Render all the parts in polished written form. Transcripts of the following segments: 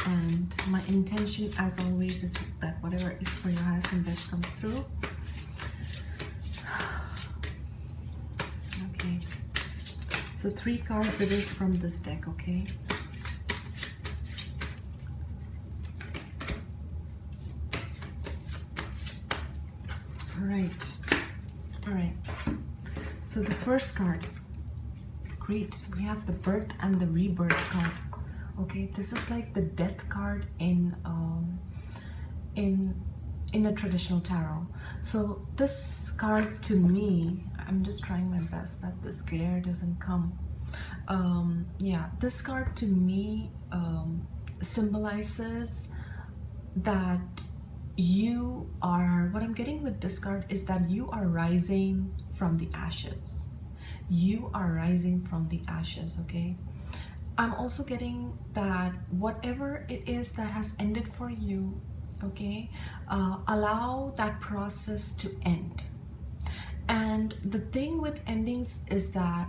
And my intention, as always, is that whatever is for your highest and best comes through. Okay. So 3 cards it is from this deck, okay? All right. So the first card, great. We have the birth and the rebirth card. Okay, this is like the death card in a traditional tarot. So this card to me, I'm just trying my best that this glare doesn't come. Yeah, this card to me symbolizes that you are, what I'm getting with this card is that you are rising from the ashes. You are rising from the ashes, okay? I'm also getting that whatever it is that has ended for you, okay, allow that process to end. And the thing with endings is that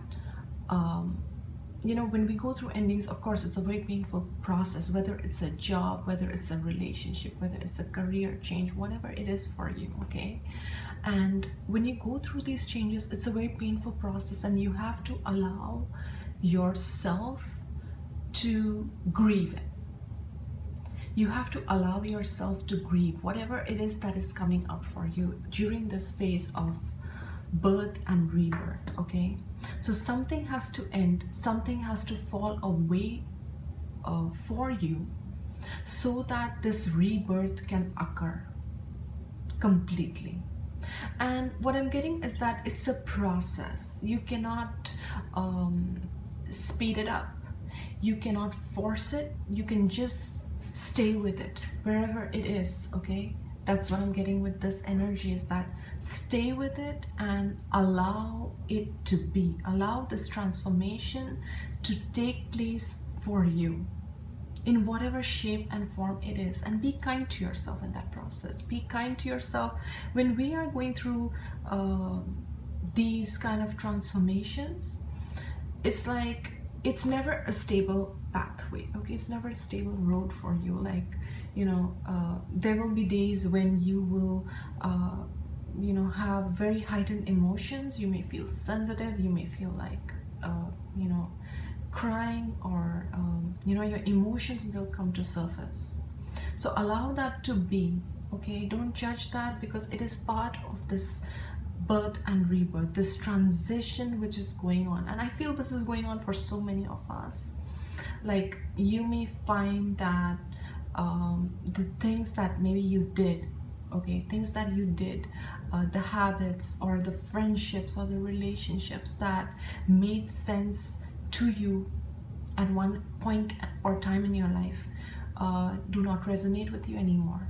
you know, when we go through endings, of course, it's a very painful process, whether it's a job, whether it's a relationship, whether it's a career change, whatever it is for you, okay? And when you go through these changes, it's a very painful process, and you have to allow yourself to grieve it. You have to allow yourself to grieve whatever it is that is coming up for you during this phase of birth and rebirth, okay? So something has to end, something has to fall away for you so that this rebirth can occur completely. And what I'm getting is that it's a process. You cannot speed it up. You cannot force it. You can just stay with it wherever it is, okay? That's what I'm getting with this energy, is that stay with it and allow it to be. Allow this transformation to take place for you in whatever shape and form it is, and be kind to yourself in that process. Be kind to yourself. When we are going through these kind of transformations, it's like it's never a stable pathway, okay? It's never a stable road for you. Like, you know, there will be days when you will you know, have very heightened emotions. You may feel sensitive, you may feel like you know, crying, or you know, your emotions will come to surface. So allow that to be, okay? Don't judge that, because it is part of this birth and rebirth, this transition which is going on. And I feel this is going on for so many of us. Like, you may find that the things that maybe you did, okay, things that you did, the habits or the friendships or the relationships that made sense to you at one point or time in your life do not resonate with you anymore.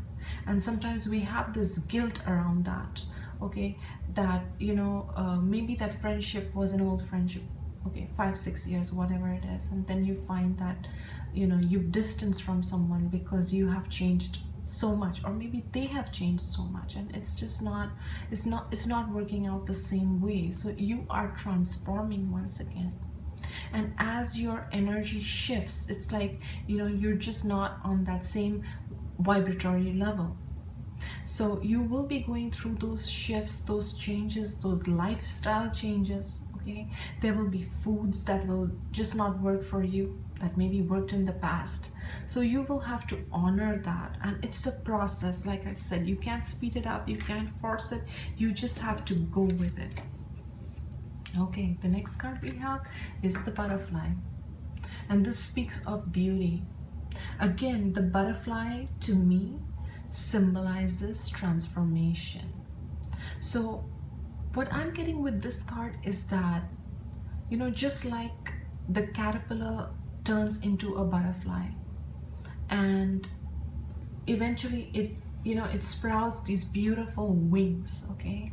And sometimes we have this guilt around that, okay, that, you know, maybe that friendship was an old friendship, okay, 5-6 years, whatever it is, and then you find that, you know, you've distanced from someone because you have changed so much, or maybe they have changed so much, and it's just not, it's not working out the same way. So you are transforming once again. And as your energy shifts, it's like, you know, you're just not on that same vibratory level. So you will be going through those shifts, those changes, those lifestyle changes, okay? There will be foods that will just not work for you, that maybe worked in the past. So you will have to honor that. And it's a process. Like I said, you can't speed it up, you can't force it, you just have to go with it. Okay, the next card we have is the butterfly. And this speaks of beauty. Again, the butterfly to me symbolizes transformation. So what I'm getting with this card is that, you know, just like the caterpillar turns into a butterfly, and eventually it, you know, it sprouts these beautiful wings, okay?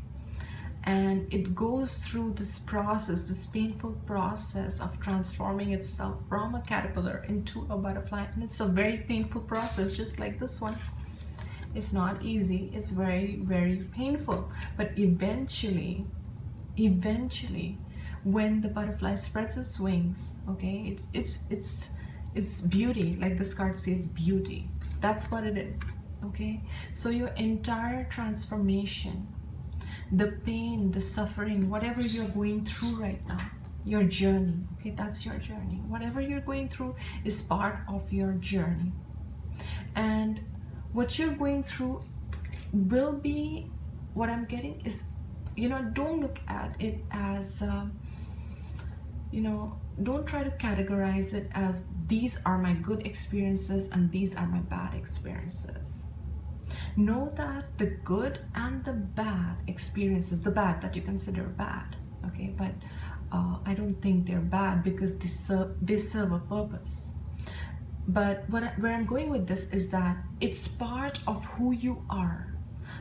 And it goes through this process, this painful process of transforming itself from a caterpillar into a butterfly. And it's a very painful process, just like this one. It's not easy, it's very, very painful. But eventually, when the butterfly spreads its wings, okay, it's It's beauty, like this card says, beauty. That's what it is. Okay, so your entire transformation, the pain, the suffering, whatever you're going through right now, your journey, okay, that's your journey. Whatever you're going through is part of your journey. And what you're going through will be, what I'm getting is, don't look at it as, don't try to categorize it as these are my good experiences and these are my bad experiences. Know that the good and the bad experiences, the bad that you consider bad, okay, but I don't think they're bad because they serve a purpose. But where I'm going with this is that it's part of who you are.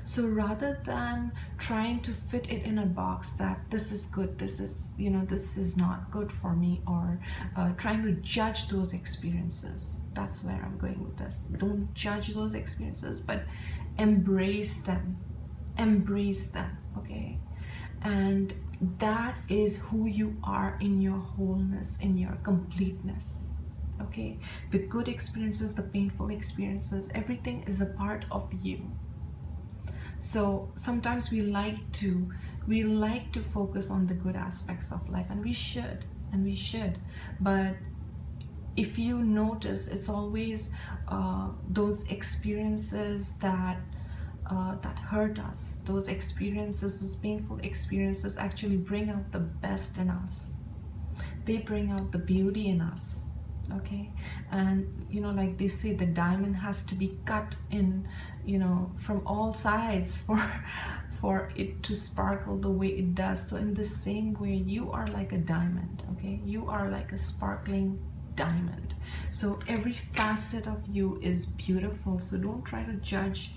So rather than trying to fit it in a box that this is good, this is not good for me, or trying to judge those experiences, that's where I'm going with this. Don't judge those experiences, but embrace them, okay? And that is who you are in your wholeness, in your completeness. Okay, the good experiences, the painful experiences, everything is a part of you. So sometimes we like to focus on the good aspects of life, and we should, but if you notice, it's always those experiences that hurt us, those experiences, those painful experiences actually bring out the best in us. They bring out the beauty in us. Okay, and like they say, the diamond has to be cut in, from all sides for it to sparkle the way it does. So in the same way, you are like a diamond. Okay, you are like a sparkling diamond. So every facet of you is beautiful. So don't try to judge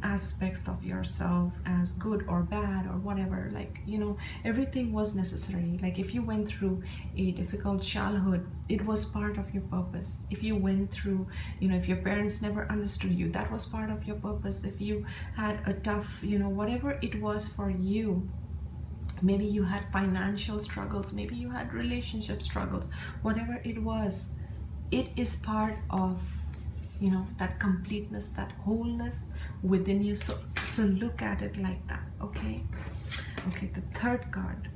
aspects of yourself as good or bad or whatever. Like, everything was necessary. Like if you went through a difficult childhood, it was part of your purpose. If you went through, if your parents never understood you, that was part of your purpose. If you had a tough, whatever it was for you, maybe you had financial struggles, maybe you had relationship struggles, whatever it was, it is part of that completeness, that wholeness within you. So look at it like that. Okay, the third card,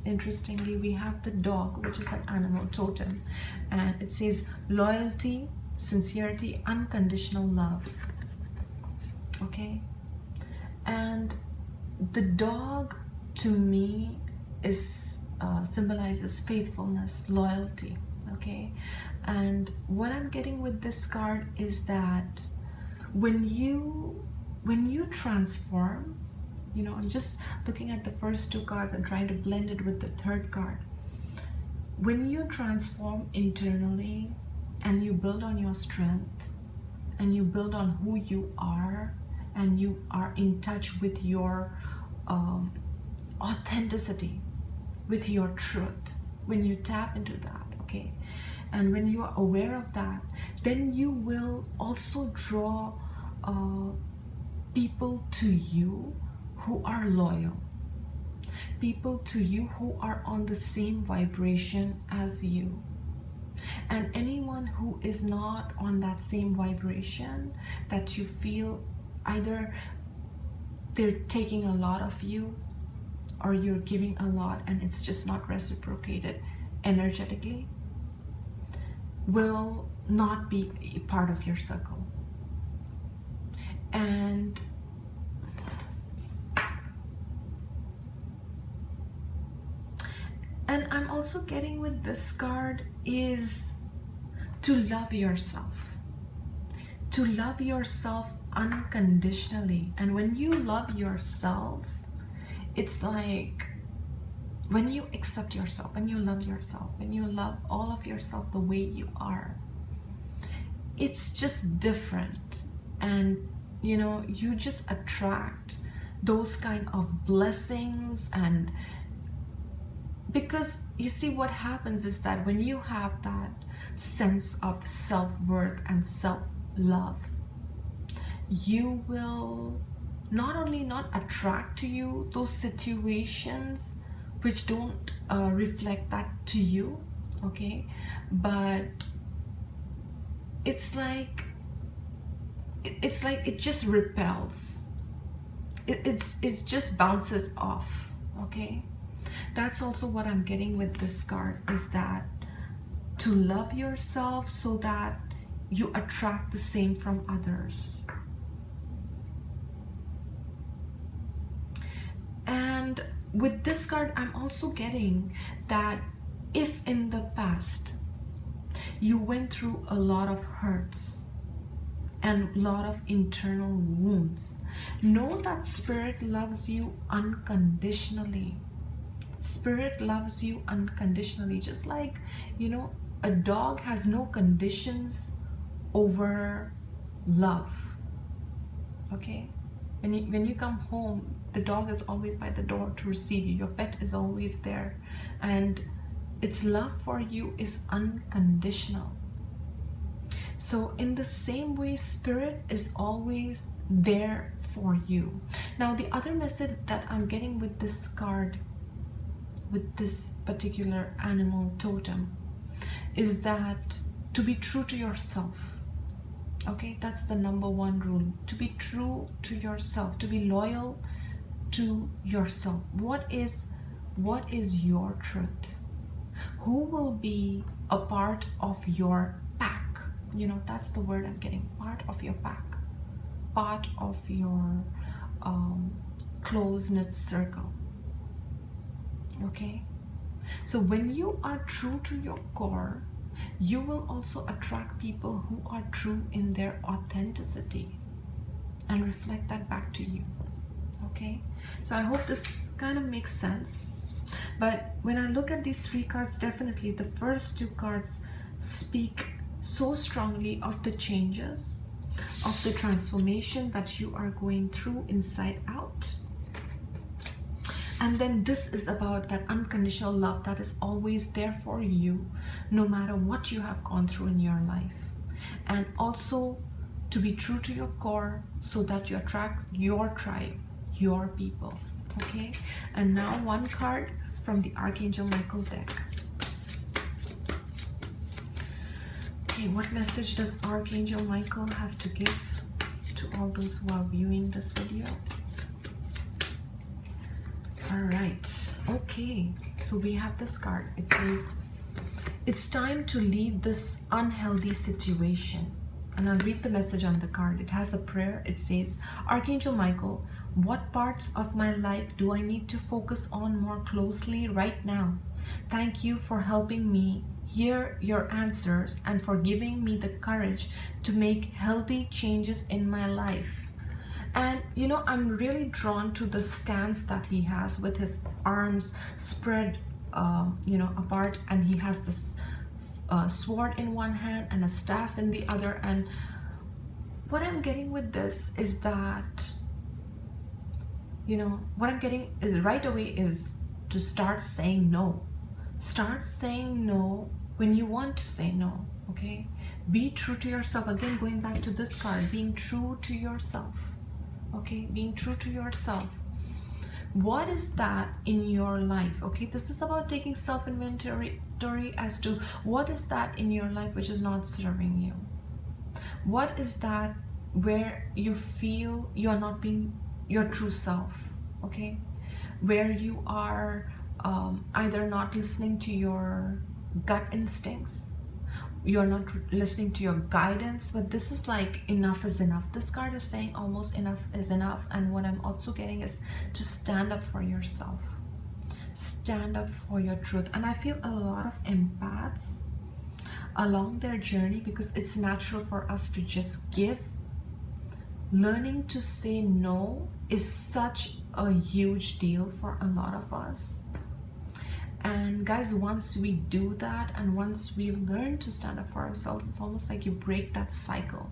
interestingly, we have the dog, which is an animal totem, and it says loyalty, sincerity, unconditional love. Okay, and the dog to me is symbolizes faithfulness, loyalty. Okay, and what I'm getting with this card is that when you transform, I'm just looking at the first two cards and trying to blend it with the third card. When you transform internally and you build on your strength and you build on who you are and you are in touch with your authenticity, with your truth, when you tap into that, okay, and when you are aware of that, then you will also draw people to you who are loyal, people to you who are on the same vibration as you. And anyone who is not on that same vibration, that you feel either they're taking a lot of you or you're giving a lot and it's just not reciprocated energetically, will not be a part of your circle. And I'm also getting with this card is to love yourself, to love yourself unconditionally. And when you love yourself, it's like when you accept yourself, when you love yourself, when you love all of yourself the way you are, it's just different. And you just attract those kind of blessings. And because you see, what happens is that when you have that sense of self-worth and self-love, you will not only not attract to you those situations which don't reflect that to you, okay? But it's like it just repels. It just bounces off, okay? That's also what I'm getting with this card, is that to love yourself so that you attract the same from others. And with this card, I'm also getting that if in the past you went through a lot of hurts and a lot of internal wounds, know that Spirit loves you unconditionally. Spirit loves you unconditionally, just like, you know, a dog has no conditions over love, okay? When you come home, the dog is always by the door to receive you. Your pet is always there, and its love for you is unconditional. So in the same way, Spirit is always there for you. Now, the other message that I'm getting with this card, with this particular animal totem, is that to be true to yourself. Okay, that's the number one rule. To be true to yourself, to be loyal to yourself. What is your truth? Who will be a part of your pack? You know, that's the word I'm getting. Part of your pack, part of your close-knit circle. Okay, so when you are true to your core, you will also attract people who are true in their authenticity and reflect that back to you. Okay, so I hope this kind of makes sense. But when I look at these three cards, definitely the first two cards speak so strongly of the changes, of the transformation that you are going through inside out. And then this is about that unconditional love that is always there for you, no matter what you have gone through in your life. And also to be true to your core so that you attract your tribe, your people. Okay, and now one card from the Archangel Michael deck. Okay, what message does Archangel Michael have to give to all those who are viewing this video? All right, okay, so we have this card. It says, it's time to leave this unhealthy situation. And I'll read the message on the card. It has a prayer. It says, Archangel Michael, what parts of my life do I need to focus on more closely right now? Thank you for helping me hear your answers and for giving me the courage to make healthy changes in my life. And you know, I'm really drawn to the stance that he has with his arms spread you know, apart, and he has this sword in one hand and a staff in the other. And what I'm getting with this is that, you know, what I'm getting is right away is to start saying no. Start saying no when you want to say no. Okay, be true to yourself. Again, going back to this card, being true to yourself. Okay, being true to yourself. What is that in your life? Okay, this is about taking self-inventory as to what is that in your life which is not serving you. What is that where you feel you are not being your true self? Okay, where you are either not listening to your gut instincts, you're not listening to your guidance. But this is like, enough is enough. This card is saying almost enough is enough. And what I'm also getting is to stand up for yourself, stand up for your truth. And I feel a lot of empaths along their journey, because it's natural for us to just give. Learning to say no is such a huge deal for a lot of us. And guys, once we do that, and once we learn to stand up for ourselves, it's almost like you break that cycle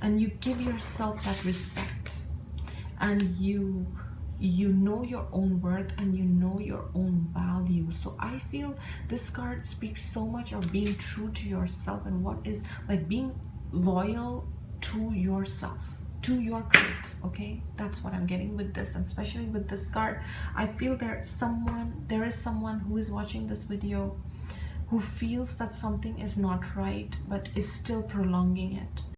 and you give yourself that respect, and you know your own worth and you know your own value. So I feel this card speaks so much of being true to yourself, and what is like being loyal to yourself, to your truth. Okay, that's what I'm getting with this. And especially with this card, I feel there is someone who is watching this video who feels that something is not right but is still prolonging it.